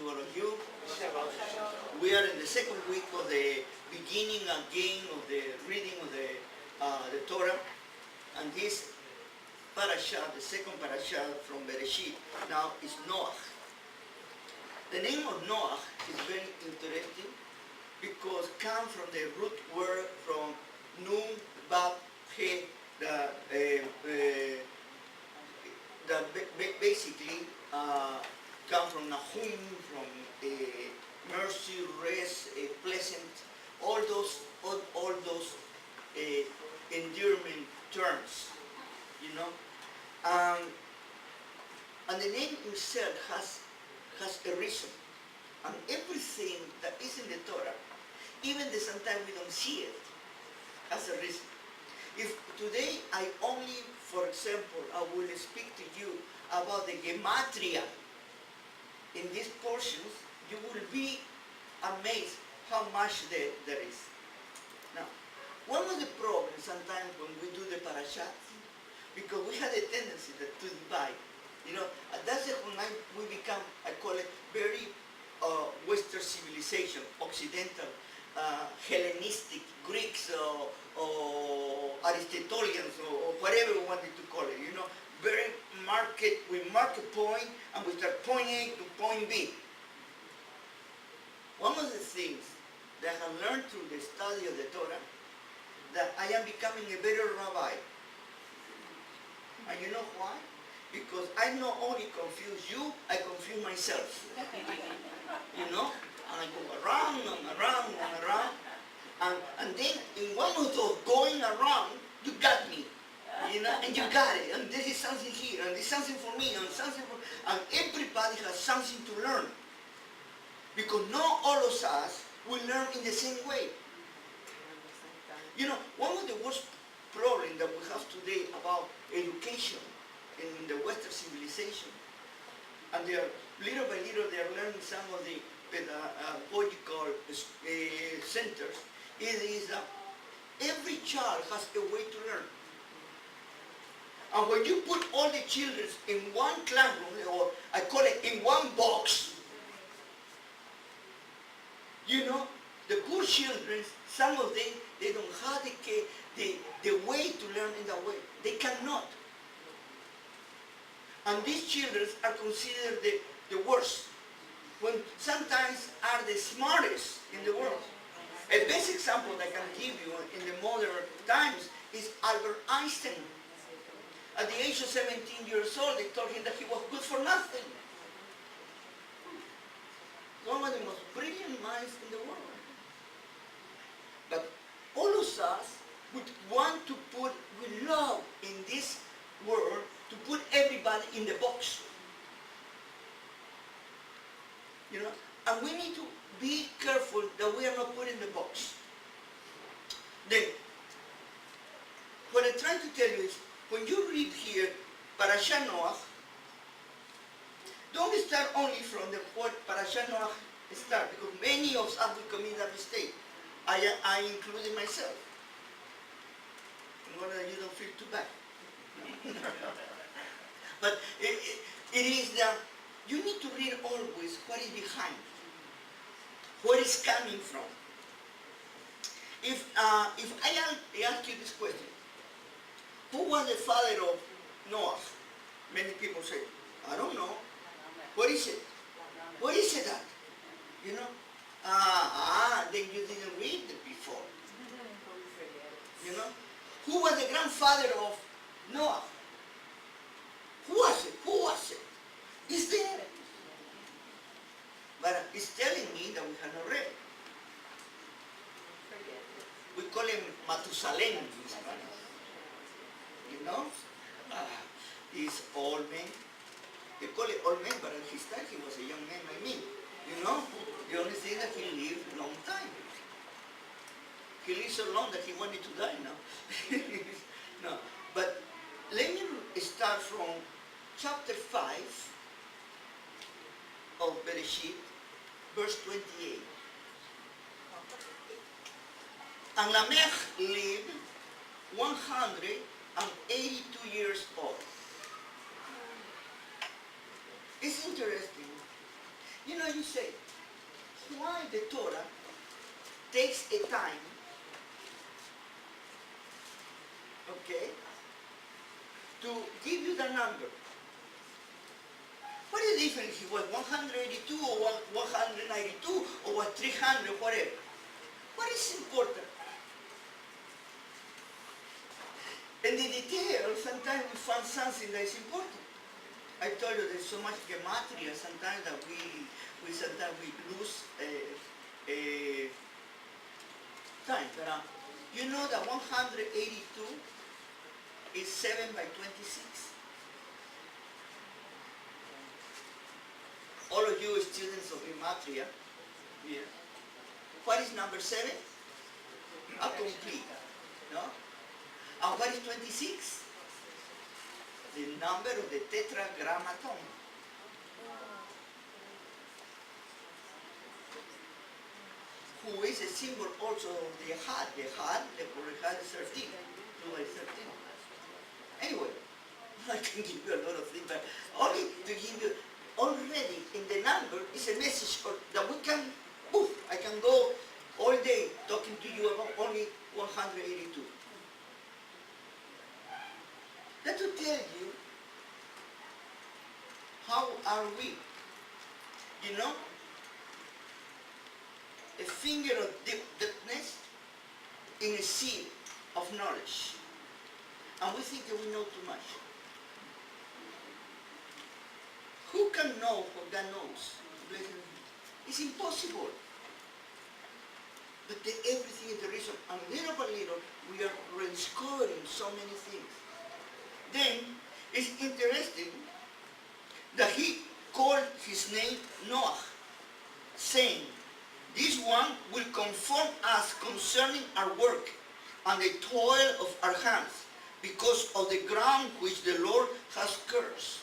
to all of you. We are in the second week of the beginning again of the reading of the Torah, and this parasha, the second parasha from Bereshit, now is Noach. The name of Noach is very interesting because it comes from the root word from Nun, Bab, He, basically come from Nahum, from mercy, rest, pleasant, all those endearment terms, you know. And the name itself has a reason. And everything that is in the Torah, even though sometimes we don't see it, has a reason. If today I only, for example, I will speak to you about the gematria in these portions, you will be amazed how much there is. Now, one of the problems sometimes when we do the parashat, because we have a tendency to divide, you know, and that's when we become, I call it, very Western civilization, Occidental, Hellenistic, Greeks, or Aristotelians, or whatever we wanted to call it, you know, very we mark a point and we start point A to point B. One of the things that I have learned through the study of the Torah, that I am becoming a better rabbi. And you know why? Because I not only confuse you, I confuse myself. You know? And I go around and around and around. And then in one of those going around, you got me. You know? And you got it. And this is something here, and this is something for me, and something for... And everybody has something to learn. Because not all of us will learn in the same way. You know, one of the worst problems that we have today about education in the Western civilization, and they are, little by little, they are learning some of the pedagogical centers, it is that every child has a way to learn. And when you put all the children in one classroom, or I call it in one box, you know, the poor children, some of them, they don't have the way to learn in that way. They cannot. And these children are considered the worst, when sometimes are the smartest in the world. A best example that I can give you in the modern times is Albert Einstein. At the age of 17 years old, they told him that he was good for nothing. One of the most brilliant minds in the world. But all of us would want to put, we love in this world to put everybody in the box. You know, and we need to be careful that we are not put in the box. Then, what I'm trying to tell you is, when you read here Parashat Noach, don't start only from the word Parashat Noach start, because many of us will commit that mistake. I included myself. In order that you don't feel too bad. But it is that you need to read always what is behind, where it's coming from. If I ask you this question, who was the father of Noah? Many people say, I don't know. What is it? What is it that? You know? Then you didn't read it before. You know? Who was the grandfather of Noah? Who was it? Who was it? It's there. But it's telling me that we have not read. We call him Matusalem in Spanish. You know? He's old man. They call it old man, but at his time he was a young man like me. You know? The only thing that he lived a long time. He lived so long that he wanted to die now. No. But let me start from chapter 5 of Bereshit, verse 28. And Lamech lived 182 years old. It's interesting. You know, you say, why the Torah takes a time, okay, to give you the number? What is the difference if it was 182 or 192 or what 300, whatever? What is important? In the detail, sometimes we find something that is important. I told you there's so much gematria sometimes that we sometimes we lose time. But you know that 182 is 7 by 26. All of you students of gematria, yeah. What is number 7? A complete, no? And what is 26? The number of the tetragrammaton. Who is a symbol also of the had. The had is 13. 2 by 13. Anyway, I can give you a lot of things, but only to give you, already in the number is a message that we can, poof, I can go all day talking to you about only 182. That to tell you how are we, you know, a finger of deepness in a sea of knowledge. And we think that we know too much. Who can know what God knows? It's impossible. But everything is the reason. And little by little, we are rediscovering so many things. Then, it's interesting that he called his name Noach, saying, this one will confirm us concerning our work and the toil of our hands, because of the ground which the Lord has cursed.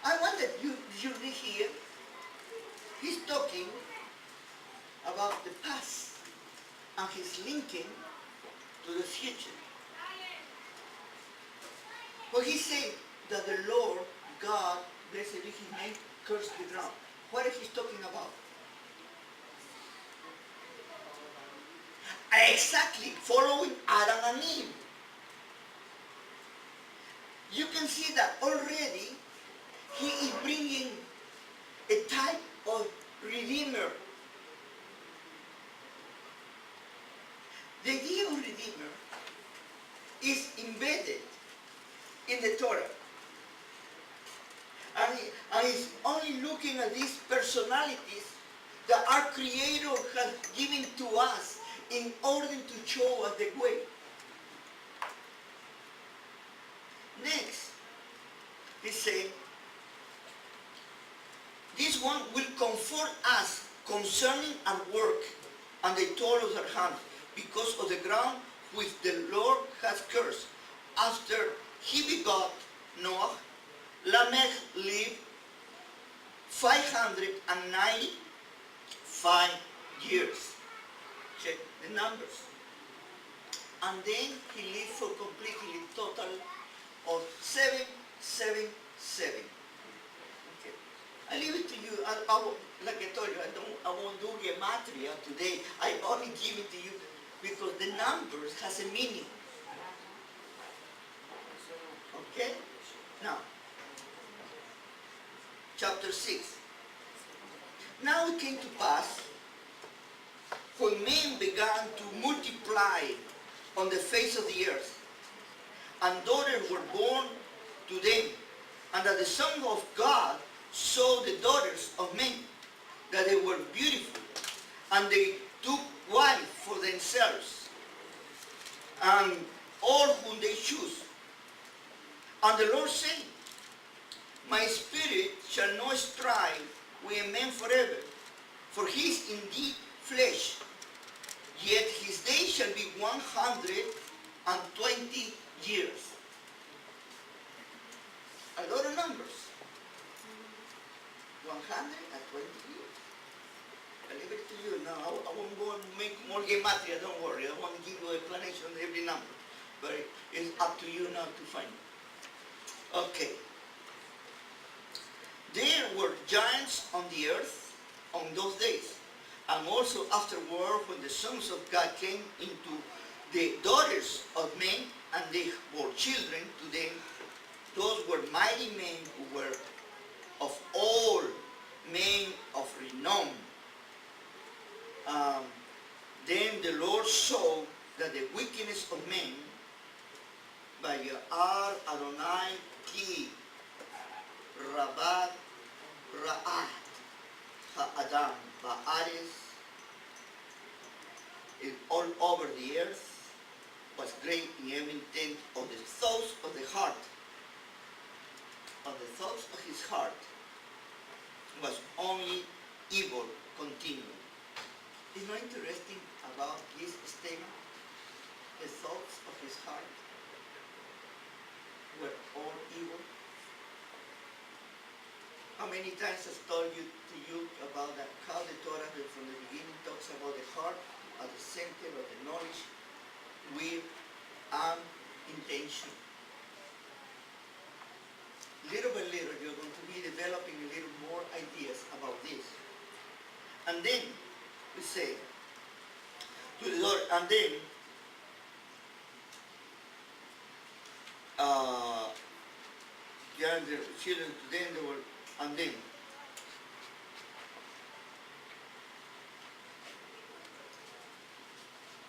I want that you read here, he's talking about the past and he's linking to the future. But he said that the Lord God, blessed be his name, cursed the ground. What is he talking about? Exactly, following Adam and Eve. You can see that already he is bringing a type of redeemer. The idea of redeemer is embedded in the Torah. And he's only looking at these personalities that our Creator has given to us in order to show us the way. Next, he said, this one will comfort us concerning our work and the toil of our hands, because of the ground which the Lord has cursed. After he begot Noah, Lamech lived 595 years. Check the numbers. And then he lived for completely total of 777. Okay. I leave it to you. Like I told you, I won't do gematria today. I only give it to you because the numbers has a meaning. Okay? Now, chapter 6. Now it came to pass, when men began to multiply on the face of the earth, and daughters were born to them, and that the Son of God saw the daughters of men, that they were beautiful, and they took wives for themselves, and all whom they chose. And the Lord said, my spirit shall not strive with a man forever, for he is indeed flesh, yet his days shall be 120 years. A lot of numbers. 120 years. I leave it to you now. I won't go and make more gematria, don't worry. I won't give you an explanation of every number. But it's up to you now to find it. Okay. There were giants on the earth on those days. And also afterward, when the sons of God came into the daughters of men, and they bore children to them, those were mighty men who were of all men of renown. Then the Lord saw that the wickedness of men by Ya'ar Adonai ki Rabat Ra'at Ha'adam Ba'aris all over the earth was great in every intent of the thoughts of the heart. Of the thoughts of his heart was only evil continually. Is not interesting about this statement? The thoughts of his heart were all evil. How many times I've told you about that, how the Torah from the beginning talks about the heart as the center of the knowledge, will, and intention. Little by little, you're going to be developing a little more ideas about this. And then we say to the Lord, and then the children to them they were, and then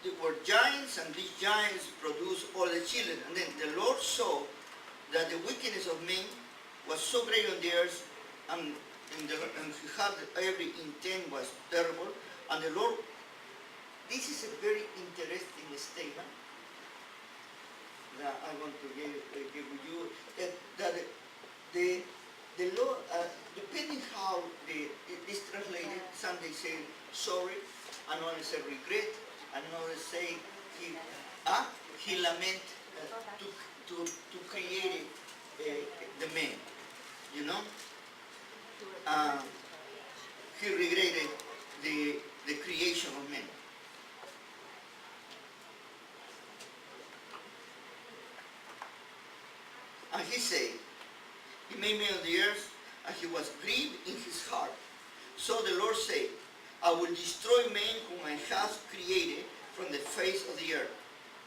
there were giants, and these giants produced all the children. And then the Lord saw that the wickedness of men was so great on the earth, and he had every intent was terrible. And the Lord, this is a very interesting statement that I want to give with you, that the Lord, depending how it is translated, some they say sorry, another say regret, another say he lament to create the man, you know. He regretted the creation of man. And he said, he made man on the earth, and he was grieved in his heart. So the Lord said, I will destroy men whom I have created from the face of the earth,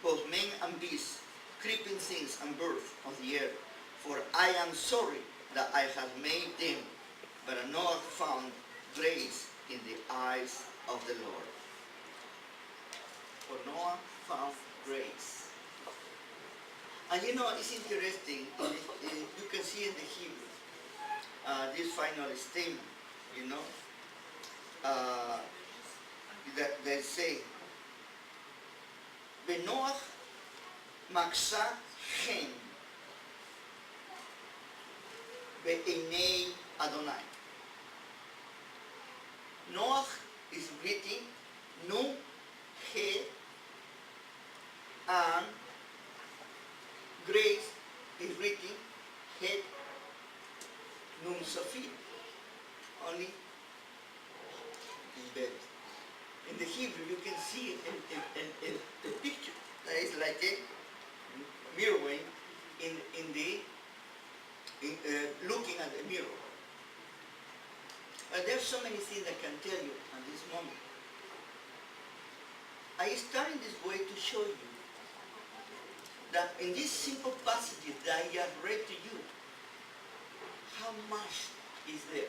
both men and beasts, creeping things and birds of the earth. For I am sorry that I have made them, but Noah found grace in the eyes of the Lord. For Noah found grace. And you know, it's interesting, you can see in the Hebrew, this final statement, you know, that they say, Benoach maksa hen be'enei Adonai. Noach is written Nu, He, and grace is written Het, Nun, Safir. Only is better. In the Hebrew, you can see a picture that is like a mirror looking at the mirror. There's so many things I can tell you at this moment. I started this way to show you that in this simple passage that I have read to you, how much is there.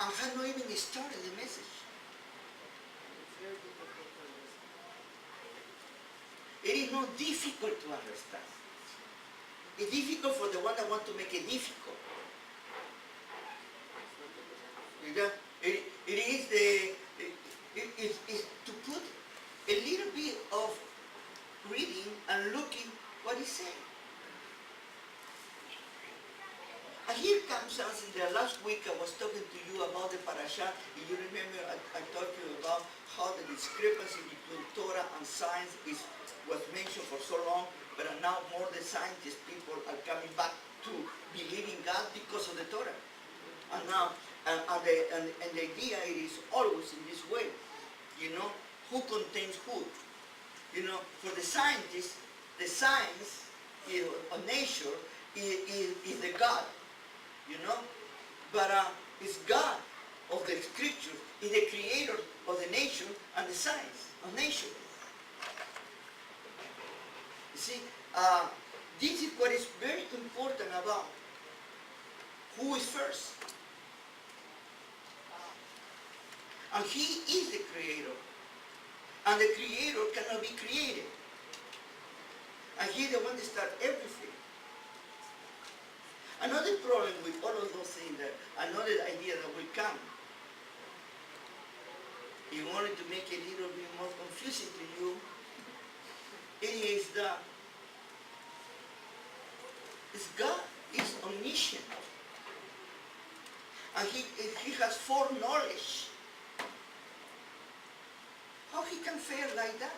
And I have not even started the message. It is not difficult to understand. It's difficult for the one that want to make it difficult. It is to put a little bit of reading and looking what he's saying. And here comes something that last week I was talking to you about the parasha. If you remember, I talked to you about how the discrepancy between Torah and science was mentioned for so long, but now more the scientist people are coming back to believe in God because of the Torah. And now, and the idea is always in this way, you know, who contains who. You know, for the scientists, the science of nature is the God, you know. but it's God of the scriptures, is the creator of the nation and the science of nation. You see, this is what is very important about who is first. And he is the creator. And the creator cannot be created. And he's the one that starts everything. Another problem with all of those things, that another idea that will come, in order to make it a little bit more confusing to you, it is that God is omniscient. And he has foreknowledge. How he can fail like that?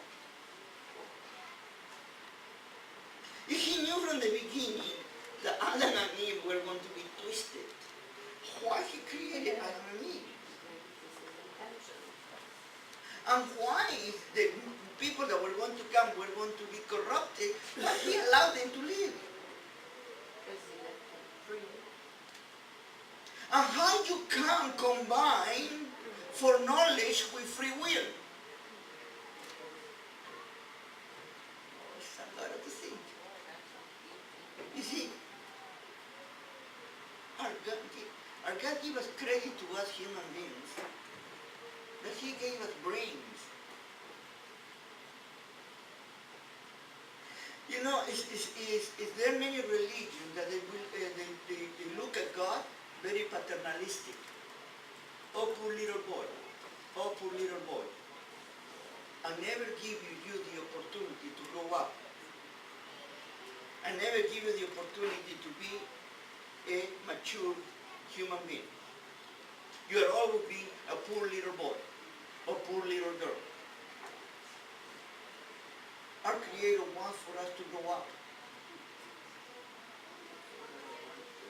If he knew from the beginning that Adam and Eve were going to be twisted, why he created Adam and Eve? And why the people that were going to come were going to be corrupted, but he allowed them to live? And how you can combine foreknowledge with free will? It's a lot to think. You see, our God gave us credit to us human beings, that he gave us brains. You know, there are many religions that they look at God very paternalistic. Oh, poor little boy. Oh, poor little boy. I never give you the opportunity to grow up. I never give you the opportunity to be a mature human being. You are always being a poor little boy or poor little girl. Our Creator wants for us to grow up.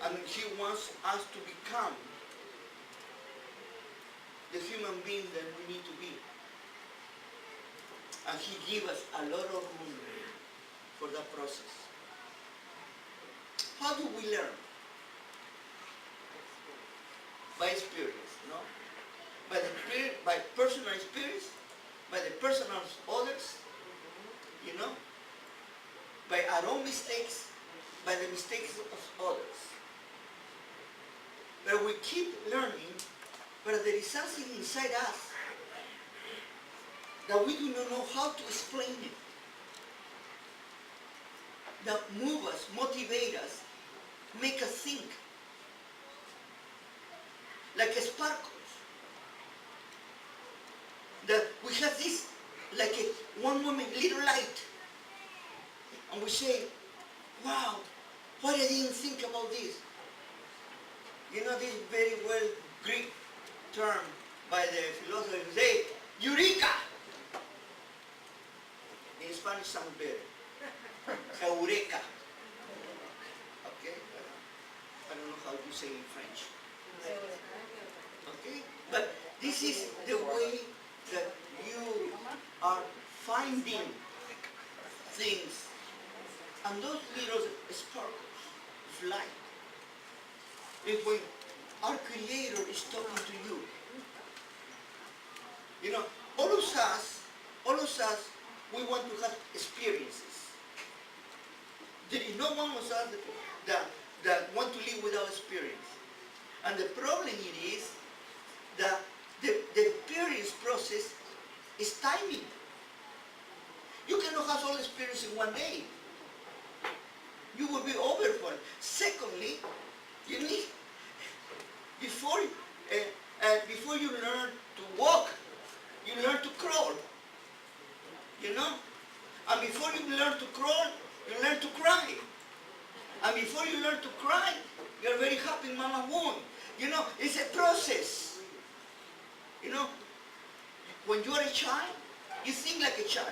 And he wants us to become the human being that we need to be. And he gives us a lot of room for that process. How do we learn? By experience, no? By personal experience, by the personal of others, you know? By our own mistakes, by the mistakes of others. But we keep learning, but there is something inside us that we do not know how to explain it. That move us, motivate us, make us think. Like sparkles. That we have this, like one moment, little light. And we say, wow, why I didn't think about this? You know this very well Greek term by the philosopher who say, Eureka! In Spanish sounds better. Eureka. Okay? I don't know how to say in French. Okay? But this is the way that you are finding things. And those little sparkles of light is when our Creator is talking to you. You know, all of us, we want to have experiences. There is no one of us that want to live without experience. And the problem it is that the experience process is timing. You cannot have all experience in one day. You will be overwhelmed. Secondly, you need, before you learn to walk, you learn to crawl. You know? And before you learn to crawl, you learn to cry. And before you learn to cry, you're very happy mama won. You know, it's a process. You know, when you're a child, you think like a child.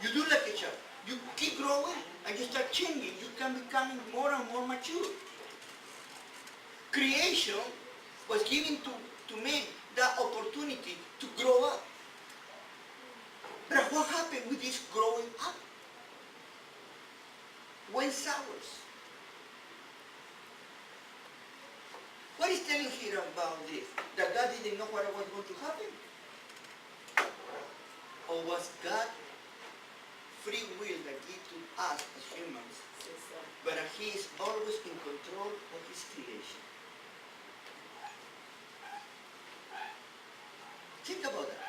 You do like a child. You keep growing and you start changing. You can become more and more mature. Creation was given to men that opportunity to grow up. But what happened with this growing up? Went sours. is telling here about this? That God didn't know what was going to happen? Or was God free will that gives to us as humans? But he is always in control of his creation. Think about that.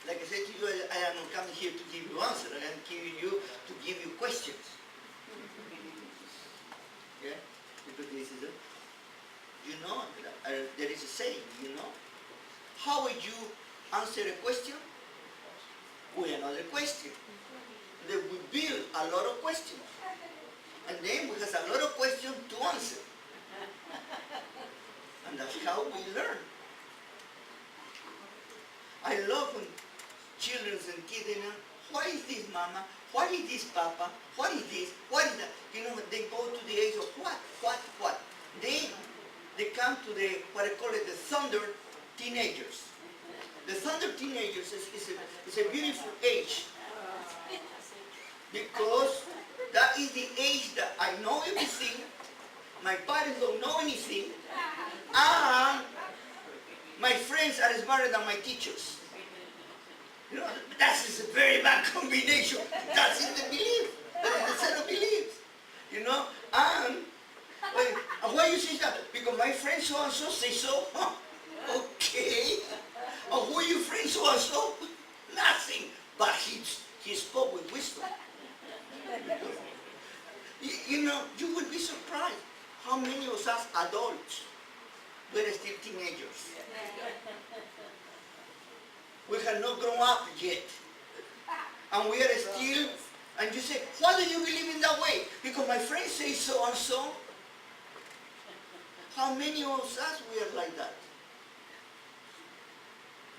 Like I said to you, I am not coming here to give you answers. I am giving you to give you questions. Yeah? Because this is it. You know, there is a saying, you know. How would you answer a question? With another question. Then we build a lot of questions. And then we have a lot of questions to answer. And that's how we learn. I love when children and kids, you know, what is this, mama? What is this, papa? What is this? What is that? You know, they go to the age of what? Then they come to the, what I call it, the thunder teenagers. The thunder teenagers is a beautiful age. Because that is the age that I know everything, my parents don't know anything, and my friends are smarter than my teachers. You know, that is a very bad combination. That's in the belief. That is the set of beliefs. You know, and why you say that? Because my friend so-and-so say so. Huh? Okay. And who are your friends so-and-so? Nothing. But he spoke with wisdom. You know, you would be surprised how many of us adults were still teenagers. We have not grown up yet. And we are still, and you say, why do you believe in that way? Because my friend says so and so. How many of us we are like that?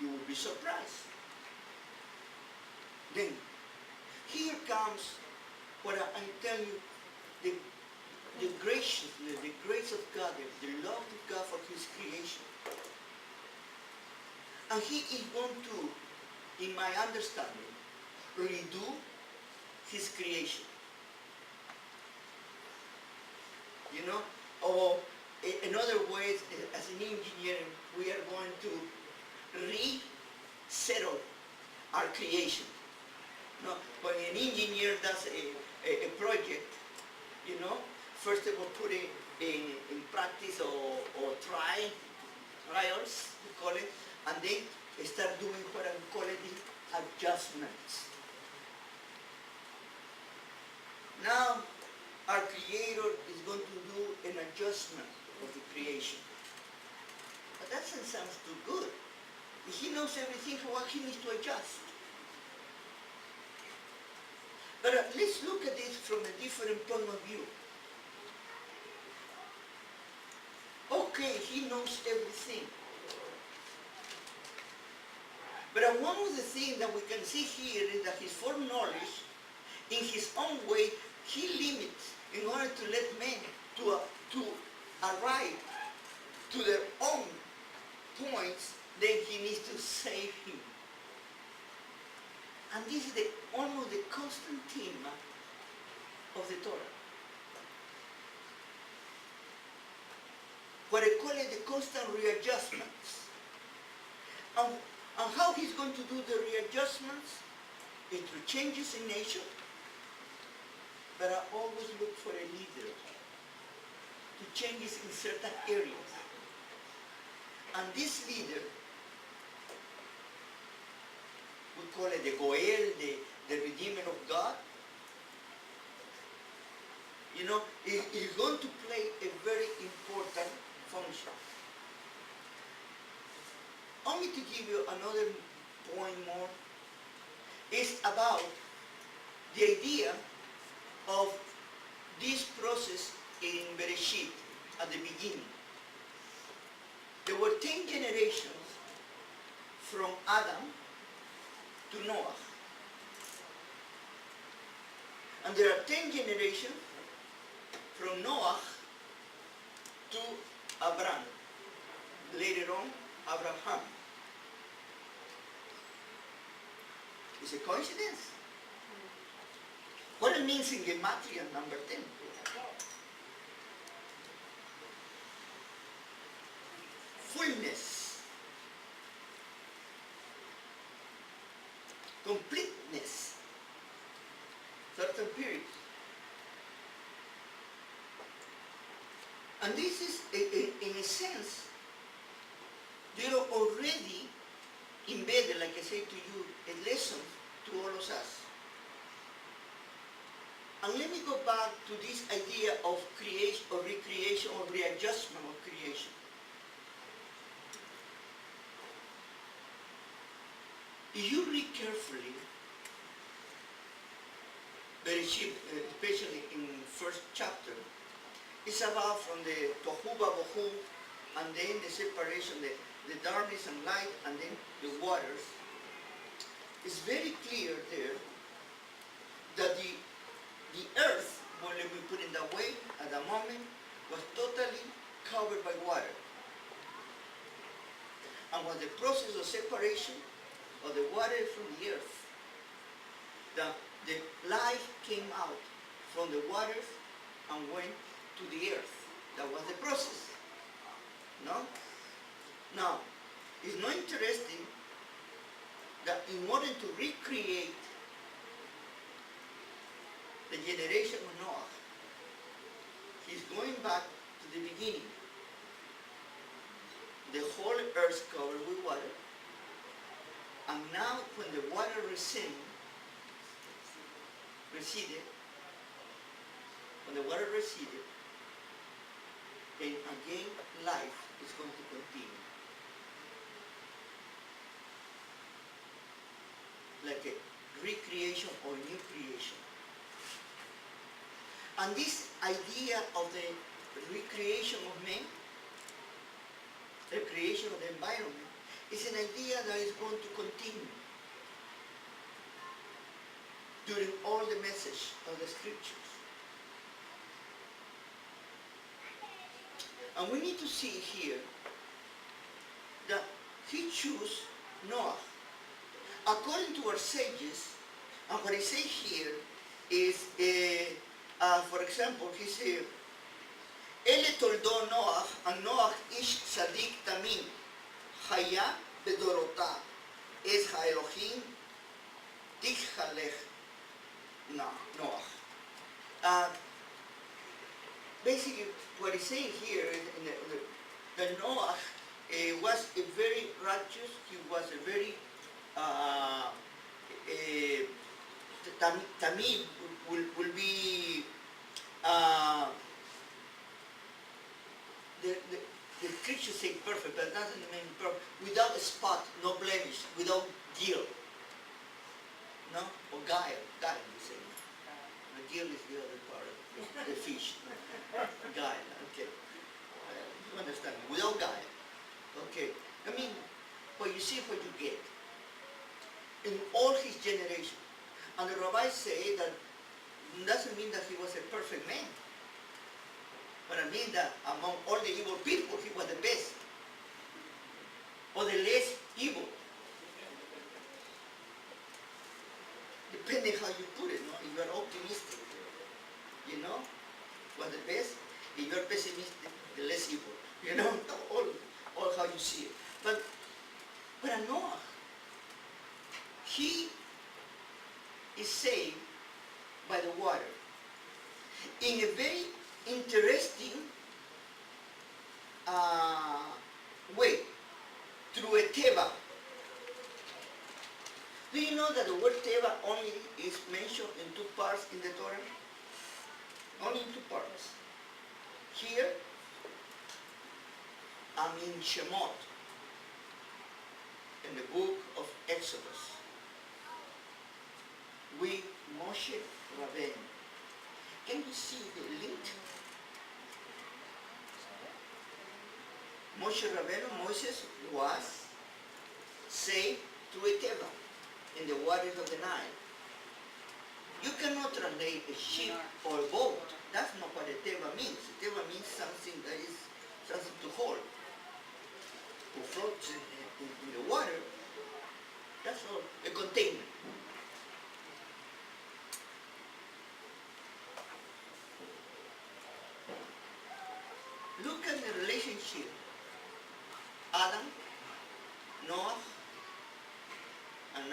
You will be surprised. Then, here comes what I tell you, the graciousness, the grace of God, the love of God for his creation. And he is going to, in my understanding, redo his creation. You know, or in other words, as an engineer, we are going to resettle our creation. You know, when an engineer does a project, you know, first of all put it in practice or trials, we call it, and then start doing what I'm calling adjustments. Now, our Creator is going to do an adjustment of the creation. But that doesn't sound too good. He knows everything, what he needs to adjust. But let's look at this from a different point of view. Okay, he knows everything. But one of the things that we can see here is that his foreknowledge, in his own way, he limits in order to let men to arrive to their own points, then he needs to save him. And this is almost the constant theme of the Torah. What I call it the constant readjustments. And how he's going to do the readjustments is through changes in nature, but I always look for a leader to changes in certain areas. And this leader, we call it the Goel, the Redeemer of God, you know, is going to play a very important function. Only to give you another point more, is about the idea of this process in Bereshit at the beginning. There were 10 generations from Adam to Noach. And there are 10 generations from Noach to Abraham. Later on, Abraham. Is it a coincidence? What it means in Gematria number 10? fullness, completeness, certain period. And this is, in a sense, they are already embedded, like I said to you, a lesson to all of us. And let me go back to this idea of creation, or recreation, or readjustment of creation. If you read carefully, very cheap, especially in first chapter, it's about from the tohu babohu, and then the separation, the darkness and light, and then the waters. It's very clear there that the earth, when we put it that way, at the moment, was totally covered by water. And was the process of separation of the water from the earth. The life came out from the waters and went to the earth. That was the process. No? Now, it's not interesting that in order to recreate the generation of Noah, he's going back to the beginning. The whole earth covered with water, and now when the water receded, then again life is going to continue. Like a recreation or new creation. And this idea of the recreation of man, the creation of the environment, is an idea that is going to continue during all the message of the scriptures. And we need to see here that he chose Noah. According to our sages, and what he says here is, for example, he said, Ele toldo Noach, and Noach ish tzadik tamim, haya bedorotah, es ha-Elohim, tichalech Noach. Basically, what he's saying here is that Noah was a very righteous, he was a very tamim will be the scripture say perfect, but doesn't mean perfect, without a spot, no blemish, without guilt, no, or guile you say. The guilt is the other part of the fish. Guile, okay. You understand? Without guile. Okay. I mean, what you see, what you get. In all his generation. And the Rabbi say that doesn't mean that he was a perfect man. But I mean that among all the evil people, he was the best. Or the less evil. Depending how you put it, no? If you are optimistic, you know, was the best. If you are pessimistic, the less evil. You know, all how you see it. But Noah, he is saved by the water in a very interesting way, through a teva. Do you know that the word teva only is mentioned in 2 parts in the Torah? Only in 2 parts. Here, and in Shemot, in the book of Exodus, with Moshe Rabbi. Can you see the link? Moshe Rabbeinu, Moses was saved through a teva in the waters of the Nile. You cannot translate a ship or a boat. That's not what a teva means. A teva means something that is something to hold, to float in the water. That's all. A container. Look at the relationship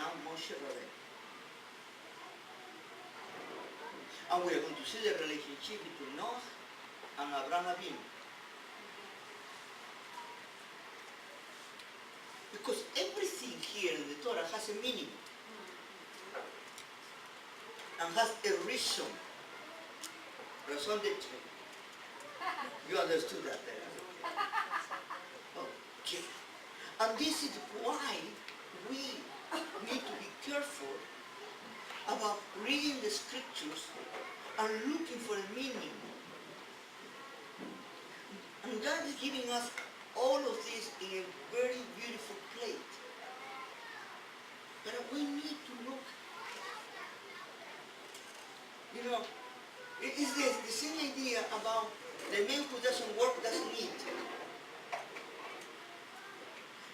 now Moshe Rabbi. And we are going to see the relationship between Noach and Abraham Avinu. Because everything here in the Torah has a meaning and has a reason. Razón de ser. You understood that there? Okay. And this is why we need to be careful about reading the scriptures and looking for a meaning. And God is giving us all of this in a very beautiful plate. But we need to look. You know, it is the same idea about the man who doesn't work doesn't eat.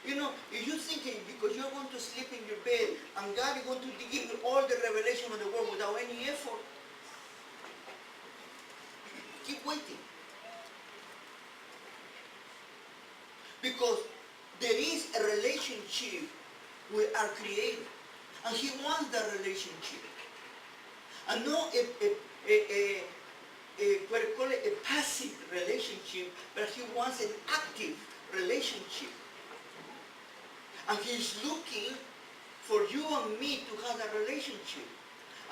You know, if you're thinking because you're going to sleep in your bed and God is going to give you all the revelation of the world without any effort, keep waiting. Because there is a relationship with our Creator, and He wants that relationship. And not what I call it a passive relationship, but He wants an active relationship. And He's looking for you and me to have a relationship.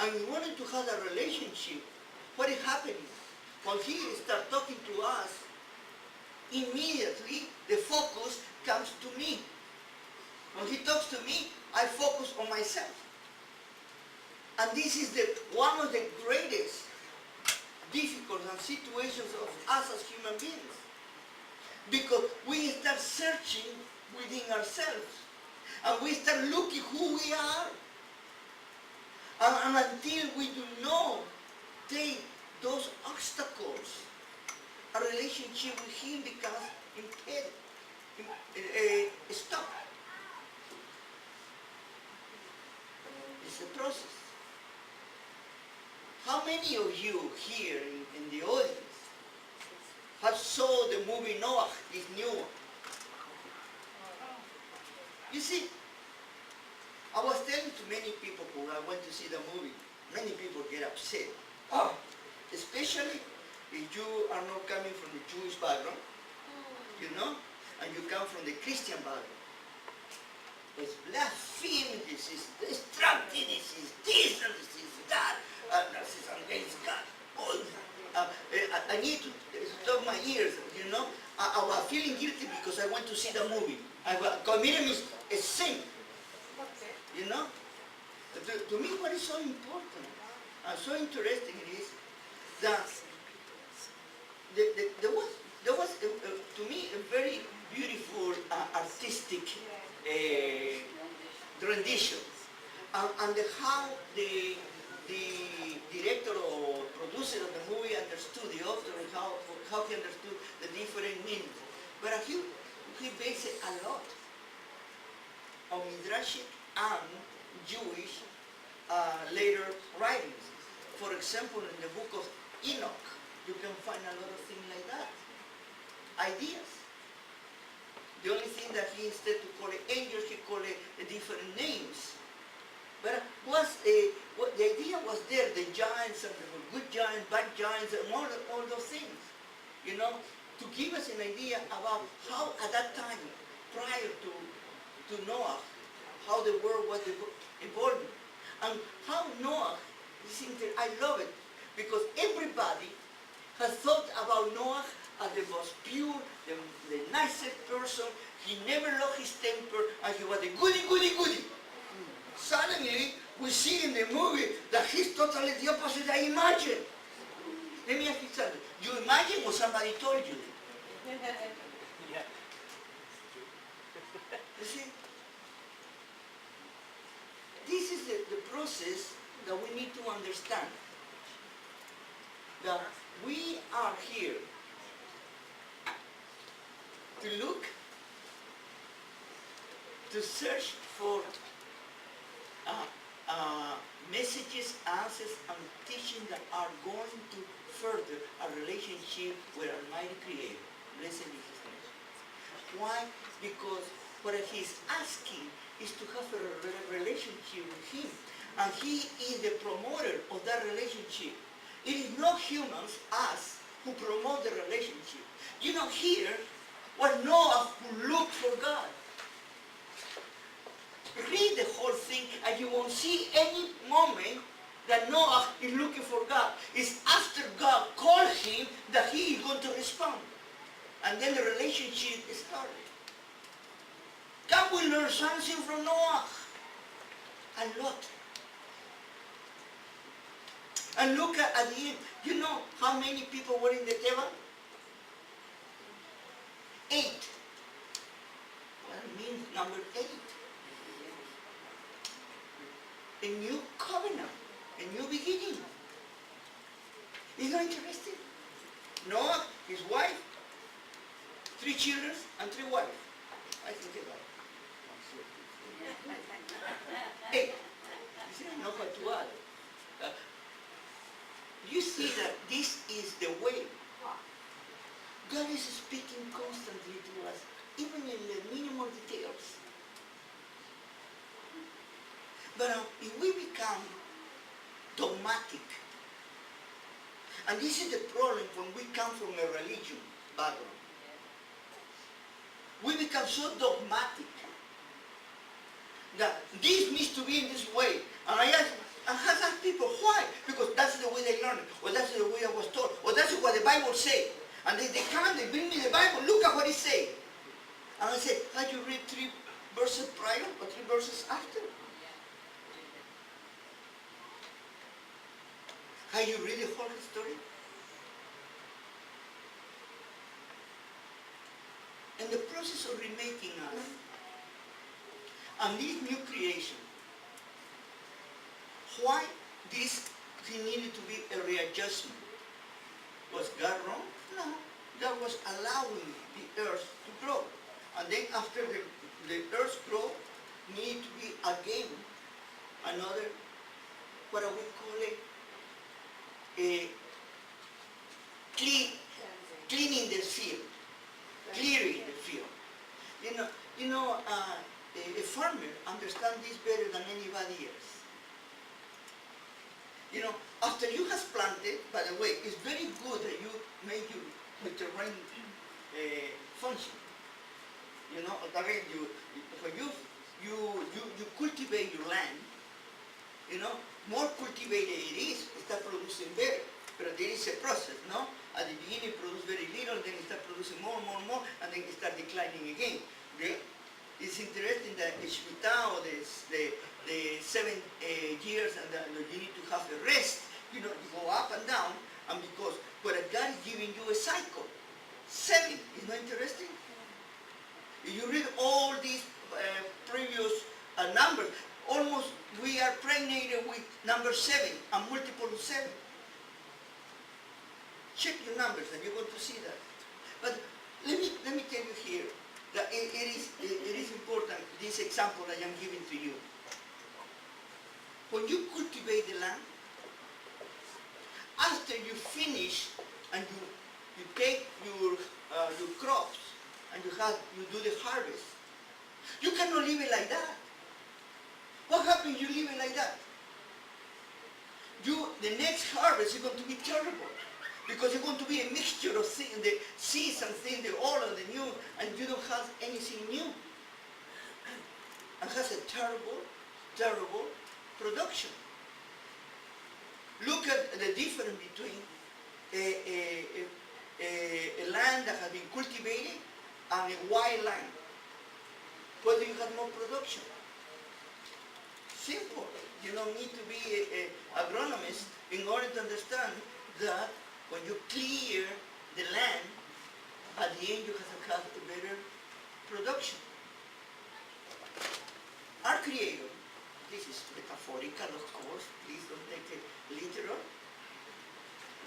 And in order to have a relationship, what is happening? When He starts talking to us, immediately the focus comes to me. When He talks to me, I focus on myself. And this is one of the greatest difficulties and situations of us as human beings. Because we start searching within ourselves. And we start looking who we are. And until we do not take those obstacles, our relationship with Him becomes impeded, stopped. It's a process. How many of you here in the audience have saw the movie Noach, this new one? You see, I was telling to many people who I went to see the movie, many people get upset. Especially if you are not coming from the Jewish background, you know, and you come from the Christian background. It's blasphemy, this is destructive, this is this, and this is that, and this is against God. I need to stop my ears, you know. I was feeling guilty because I went to see the movie. I committed a sin, you know. To me, what is so important and so interesting is that there was to me a very beautiful artistic rendition, and how the director or producer of the movie understood the author and how he understood the different meanings. But he based it a lot on Midrashic and Jewish later writings. For example, in the book of Enoch, you can find a lot of things like that. Ideas. The only thing that he, instead to call it angels, he called it different names. But the idea was there, the giants and the good giants, bad giants, and all those things. You know, to give us an idea about how at that time, prior to Noah, how the world was evolving. And how Noah, I love it, because everybody has thought about Noah as the most pure, the nicest person. He never lost his temper, and he was a goody. Suddenly, we see in the movie that he's totally the opposite I imagined. Let me ask you something. You imagine or somebody told you? Yeah. You see? This is the process that we need to understand. That we are here to look, to search for messages, answers, and teachings that are going to further our relationship with our mighty Creator. Blessed be His name. Why? Because what He's asking is to have a relationship with him. And he is the promoter of that relationship. It is not humans, us, who promote the relationship. You know, here, what Noah who looked for God. Read the whole thing and you won't see any moment that Noah is looking for God. It's after God called him that he is going to respond. And then the relationship is started. Can we learn something from Noah? A lot. And look at the end. You know how many people were in the table? 8. That means number 8. A new covenant, a new beginning. Isn't that interesting? Noah, his wife, 3 children and 3 wives. I think about it. 8. You see, I know how to add. You see that this is the way. God is speaking constantly to us, even in the minimal details. But if we become dogmatic, and this is the problem when we come from a religion background, we become so dogmatic that this needs to be in this way. And I have asked people, why? Because that's the way they learn it, or that's the way I was taught, or that's what the Bible says. And they come and they bring me the Bible, look at what it says. And I say, had you read 3 verses prior or 3 verses after? Have you read the whole story? And the process of remaking us and this new creation, why this needed to be a readjustment? Was God wrong? No. God was allowing the earth to grow. And then after the earth grow, need to be again another, what we call it, cleaning the field, clearing the field. A farmer understands this better than anybody else. After you have planted, by the way, it's very good that you make your terrain function. Again, when you cultivate your land, more cultivated it is, it starts producing better. But there is a process, no? At the beginning it produces very little, then it starts producing more, and then it starts declining again. Okay? It's interesting that the Shemitah, or the 7 years, and you need to have a rest. You go up and down, and because God is giving you a cycle. 7, isn't that interesting? If you read all these previous numbers, almost we are pregnated with number 7, and multiple of 7. Check your numbers and you're going to see that. But let me tell you here that it is important, this example I am giving to you. When you cultivate the land, after you finish and you take your crops and you do the harvest, you cannot leave it like that. What happens if you leave it like that? The next harvest is going to be terrible. Because it's going to be a mixture of the seeds and things, the old and the new, and you don't have anything new. And has a terrible, terrible production. Look at the difference between a land that has been cultivated and a wild land. Whether you have more production. Simple. You don't need to be an agronomist in order to understand that when you clear the land, at the end you have a better production. Our Creator, this is metaphorical of course, please don't take it literal,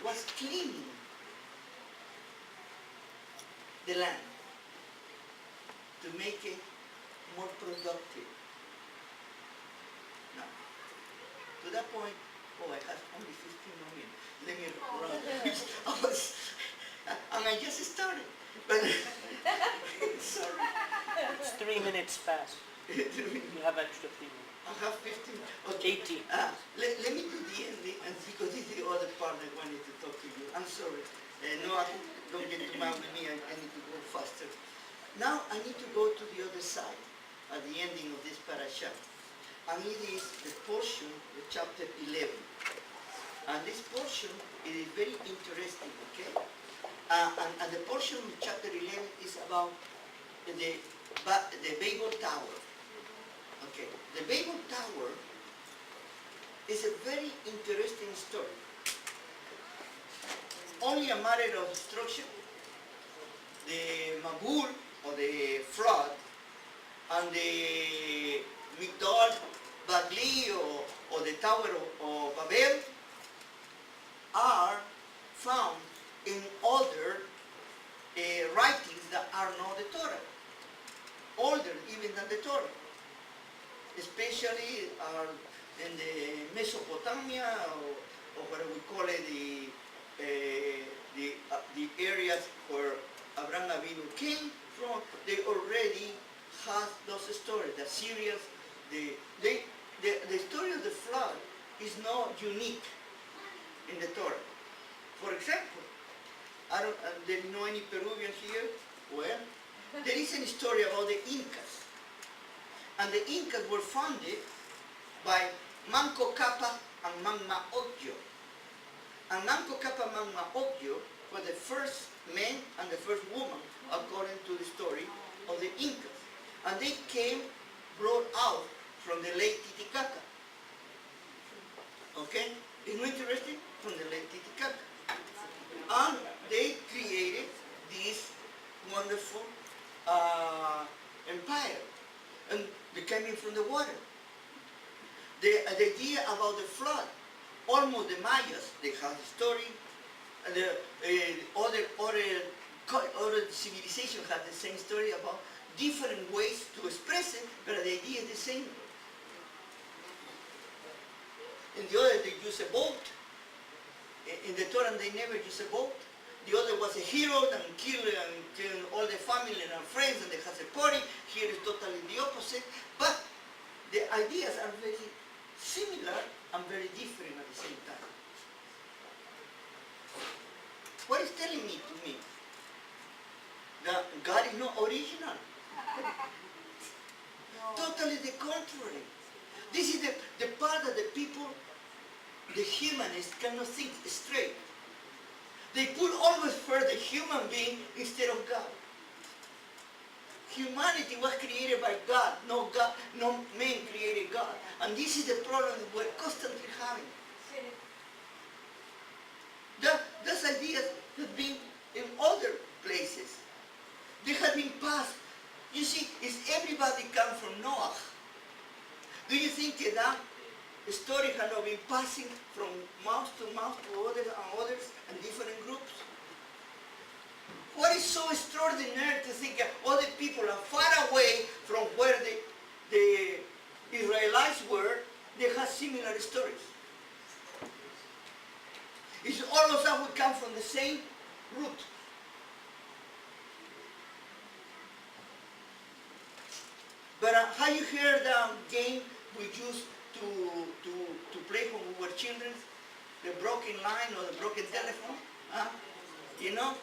was cleaning the land to make it more productive. Now, to that point, I have only 15 more minutes. Let me run. And I just started. But sorry. It's 3 minutes past. You have extra 15 minutes. I have 15. Okay. 18. Let me do the ending, and because this is the other part I wanted to talk to you. I'm sorry. No, don't get too mad with me. I need to go faster. Now I need to go to the other side at the ending of this parasha. And it is the portion of chapter 11. And this portion it is very interesting, okay? And the portion of chapter 11 is about the Babel Tower. Okay, the Babel Tower is a very interesting story. Only a matter of destruction. The Mabul, or the flood, and the Migdal Bagli, or the Tower of Babel, are found in other writings that are not the Torah, older even than the Torah, especially in the Mesopotamia, or what we call it the areas where Abraham Avinu came from. They already have those stories. The Syrians, the story of the flood is not unique in the Torah. For example, there is no any Peruvian here. Well, there is a story about the Incas. And the Incas were founded by Manco Cápac and Mama Ocllo. And Manco Cápac and Mama Ocllo were the first men and the first woman, according to the story of the Incas. And they came, brought out from the Lake Titicaca. Okay? Isn't it interesting? From the Lake Titicaca. And they created this wonderful empire. And they came in from the water. The idea about the flood, almost the Mayas, they have a story. And the other civilization had the same story about different ways to express it, but the idea is the same. In the other, they use a boat. In the Torah, they never use a boat. The other was a hero and killed all the family and friends, and they had a party. Here is totally the opposite. But the ideas are very similar and very different at the same time. What is telling me to me? That God is not original. Totally the contrary. This is the part that the people, the humanists, cannot think straight. They put always first the human being instead of God. Humanity was created by God, no man created God. And this is the problem we're constantly having. Those ideas have been in other places. They have been passed. You see, is everybody come from Noach? Do you think that story has not been passing from mouth to others and different groups? What is so extraordinary to think that other people are far away from where the Israelites were, they have similar stories. It's all of us we come from the same root. But how you hear the game we used to play when we were children? The broken line or the broken telephone? You know?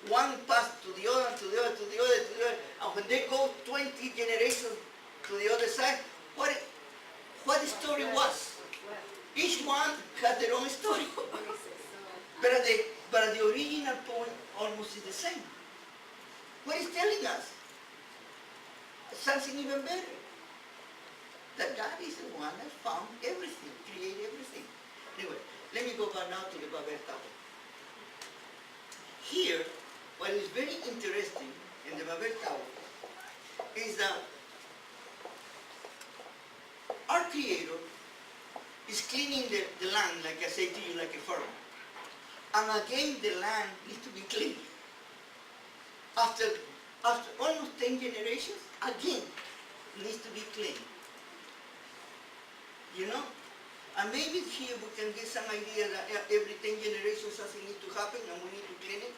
One passed to the other, to the other, to the other, to the other. And when they go 20 generations to the other side, what the story was? Each one had their own story. But the original point almost is the same. What is telling us? Something even better. That God is the one that found everything, created everything. Anyway, let me go back now to the Babel Tower. Here, what is very interesting in the Babel Tower is that our Creator is cleaning the land, like I say to you, like a farmer. And again, the land needs to be cleaned. After almost 10 generations, again, needs to be cleaned. You know? And maybe here we can get some idea that every 10 generations something needs to happen and we need to clean it.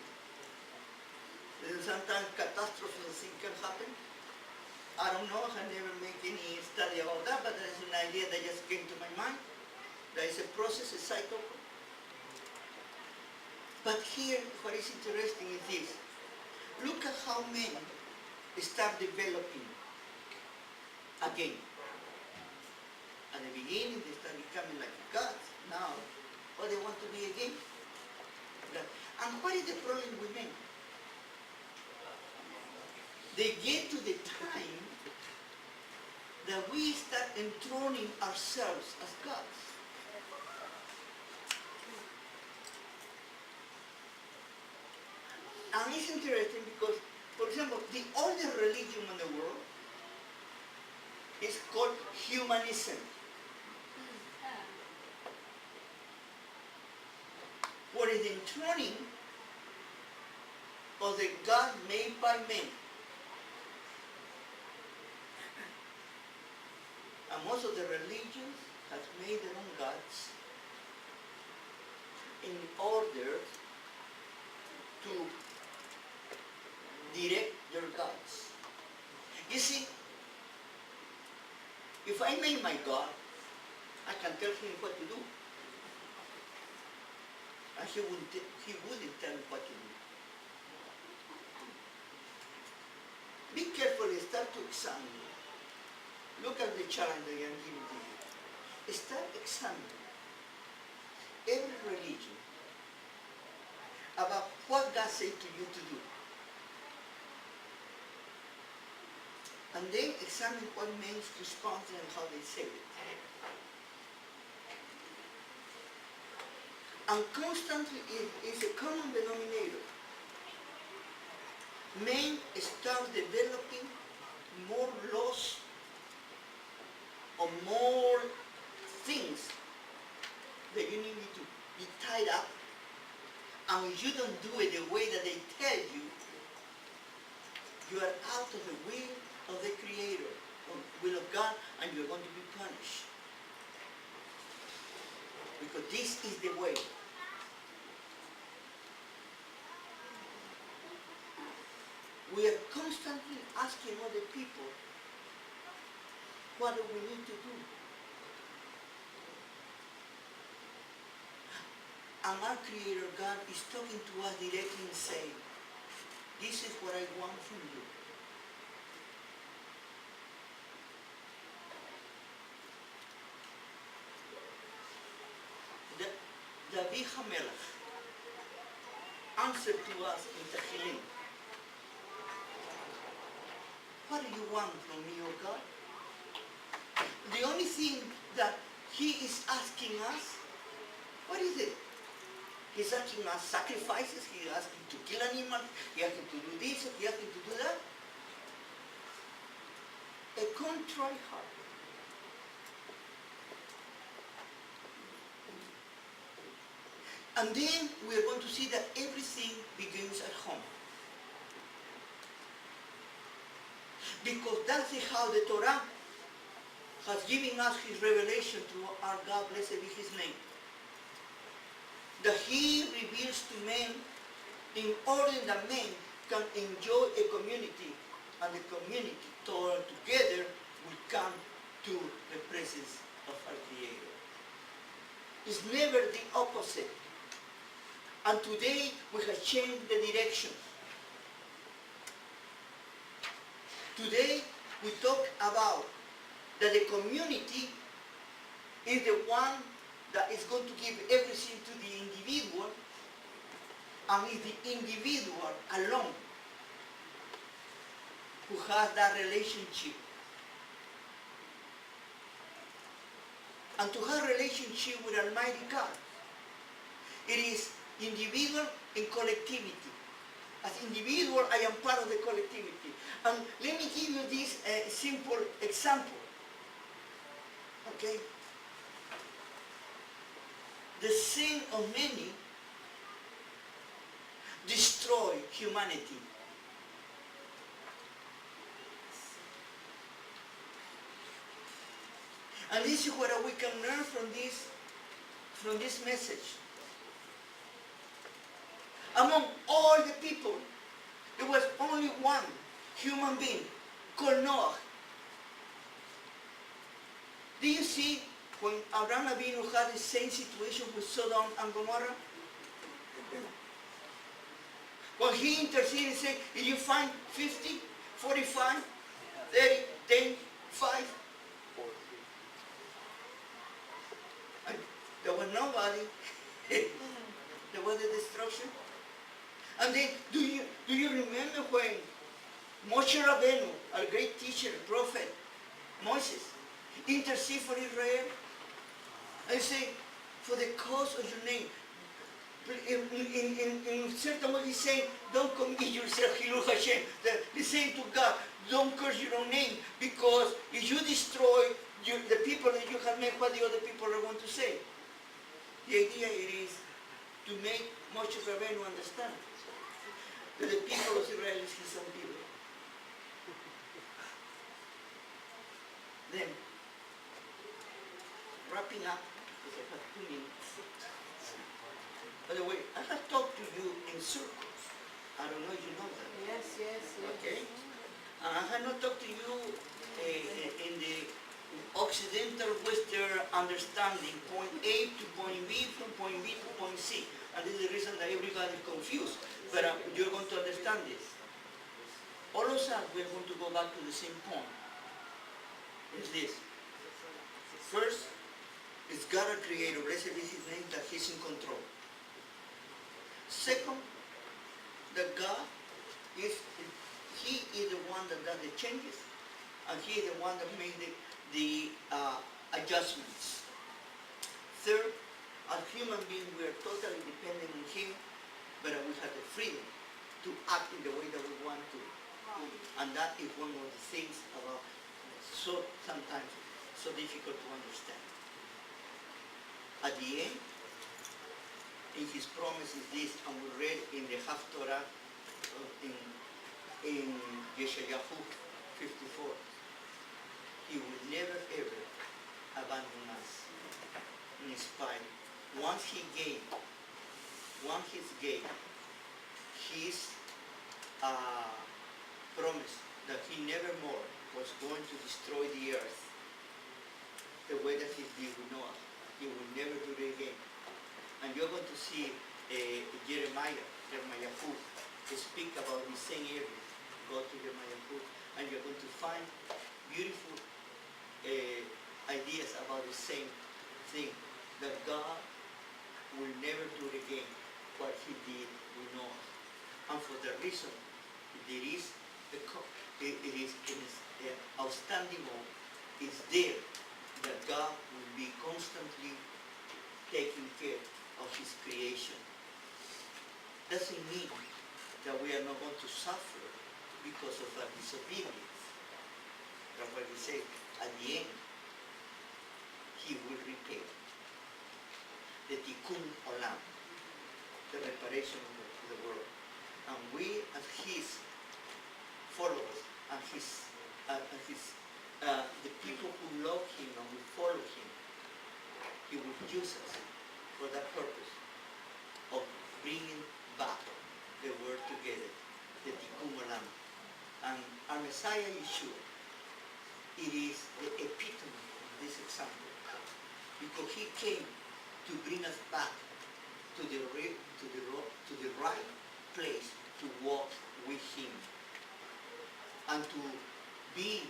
And sometimes catastrophes can happen. I don't know, I never make any study about that, but that's an idea that just came to my mind. There is a process, a cycle. But here, what is interesting is this. Look at how men start developing again. At the beginning, they start becoming like gods. Now, what they want to be again? God. And what is the problem with men? They get to the time that we start enthroning ourselves as gods. And it's interesting because, for example, the oldest religion in the world is called humanism. What is the enthroning of the God made by men. And most of the religions have made their own gods in order to direct their gods. You see, if I made my God, I can tell him what to do. And he wouldn't tell me what to do. Be careful and start to examine. Look at the challenge that I'm giving to you. Start examining every religion about what God said to you to do. And then examine what men's response and how they say it. And constantly is a common denominator. Men start developing more laws or more things that you need to be tied up. And if you don't do it the way that they tell you, you are out of the will of the Creator, of the will of God, and you're going to be punished. Because this is the way. We are constantly asking other people, what do we need to do? And our Creator God is talking to us directly and saying, this is what I want from you. David HaMelech answered to us in Tehillim, what do you want from me, O God? The only thing that he is asking us, what is it? He's asking us sacrifices, he's asking to kill animals, he's asking to do this, he's asking to do that. A contrite heart. And then we are going to see that everything begins at home. Because that's how the Torah has given us his revelation through our God, blessed be his name. That he reveals to men in order that men can enjoy a community, and the community together will come to the presence of our Creator. It's never the opposite. And today we have changed the direction. Today we talk about that the community is the one that is going to give everything to the individual, and it's the individual alone who has that relationship. And to have a relationship with Almighty God, it is individual and collectivity. As individual, I am part of the collectivity. And let me give you this simple example. Okay? The sin of many destroy humanity. And this is what we can learn from this message. Among all the people, there was only one human being called Noach. Do you see when Abraham Avinu had the same situation with Sodom and Gomorrah? When he interceded and said, if you find 50, 45, 30, 10, 5, and there was nobody. There was the destruction. And then, do you remember when Moshe Rabbeinu, our great teacher, prophet, Moses, intercede for Israel? And say, for the cause of your name. In certain way, he's saying, don't commit yourself, Hilu Hashem. He's saying to God, don't curse your own name, because if you destroy the people that you have made, what the other people are going to say? The idea is to make Moshe Rabbeinu understand that the people of Israel is his own people. Then, wrapping up, because I have 2 minutes. By the way, I have talked to you in circles. I don't know if you know that. Yes. Okay? And I have not talked to you in the Occidental Western understanding, point A to point B, from point B to point C. And this is the reason that everybody is confused. But you're going to understand this. All of us, we're going to go back to the same point. It's this. First, it's God our Creator, blessed is His name, that He's in control. Second, that God is, He is the one that does the changes, and He is the one that makes the adjustments. Third, as human beings, we are totally dependent on Him, but we have the freedom to act in the way that we want to. And that is one of the things about sometimes so difficult to understand. At the end, in His promise is this, and we read in the half Torah in Yeshayahu 54, He will never ever abandon us in spite. Once He gave His promise that He never more was going to destroy the earth the way that He did with Noah. He will never do it again. And you're going to see Jeremiah 4, speak about the same area. Go to Jeremiah 4, and you're going to find beautiful ideas about the same thing, that God will never do it again what He did with Noah. And for that reason, there is outstanding law is there that God will be constantly taking care of His creation. Doesn't mean that we are not going to suffer because of our disobedience. That's why we say at the end, He will repay the tikkun olam, the reparation of the world. And we as His followers and the people who love Him and will follow Him, He will use us for that purpose of bringing back the world together, the tikkun olam. And our Messiah Yeshua, it is the epitome of this example, because He came to bring us back to the right place to walk with Him and to be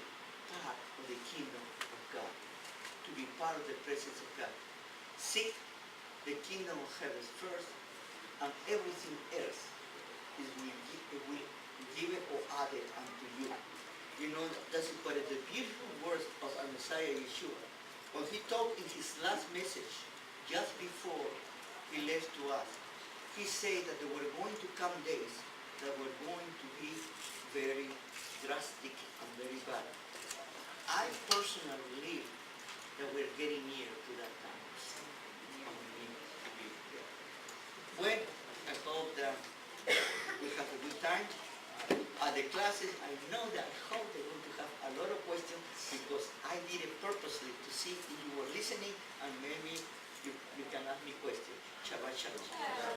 part of the kingdom of God, to be part of the presence of God. Seek the kingdom of heaven first, and everything else will give it or added unto you. You know, that's what the beautiful words of our Messiah Yeshua. When He talked in His last message, just before He left to us, He said that there were going to come days that were going to be very drastic and very bad. I personally believe that we're getting near to that time. When I hope that we have a good time at the classes, I know that I hope they're going to have a lot of questions, because I did it purposely to see if you were listening, and maybe you can ask me questions. Shabbat shalom.